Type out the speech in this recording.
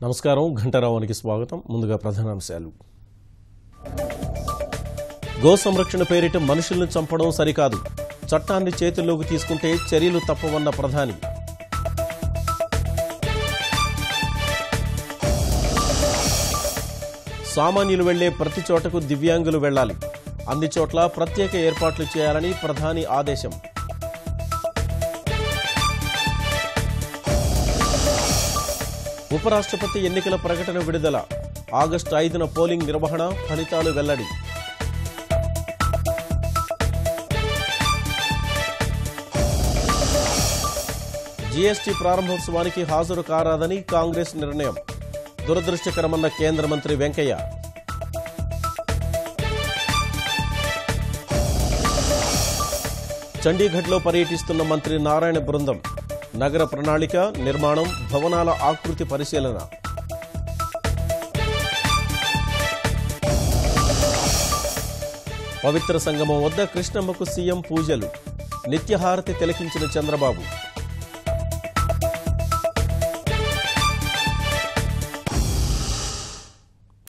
నమస్కారం ఘంటారావానికి స్వాగతం. ముందుగా ప్రధానాంశాలు. గో సంరక్షణ పేరిట మనుషులను చంపడం సరికాదు, చట్టాన్ని చేతుల్లోకి తీసుకుంటే చర్యలు తప్పవన్న ప్రధాని. సామాన్యులు వెళ్లే ప్రతి చోటకు దివ్యాంగులు వెళ్లాలి, అన్ని చోట్ల ప్రత్యేక ఏర్పాట్లు చేయాలని ప్రధాని ఆదేశం. ఉపరాష్ట్రపతి ఎన్నికల ప్రకటన విడుదల. ఆగస్టు 5న పోలింగ్ నిర్వహణ, ఫలితాలు వెల్లడి. జీఎస్టీ ప్రారంభోత్సవానికి హాజరు కారాదని కాంగ్రెస్ నిర్ణయం. దురదృష్టకరమన్న కేంద్ర మంత్రి వెంకయ్య. చండీగఢ్లో పర్యటిస్తున్న మంత్రి నారాయణ బృందం. నగర ప్రణాళిక, నిర్మాణం, భవనాల ఆకృతి పరిశీలన. పవిత్ర సంగమం వద్ద కృష్ణమ్మకు సీఎం పూజలు. నిత్యహారతి తిలకించిన చంద్రబాబు.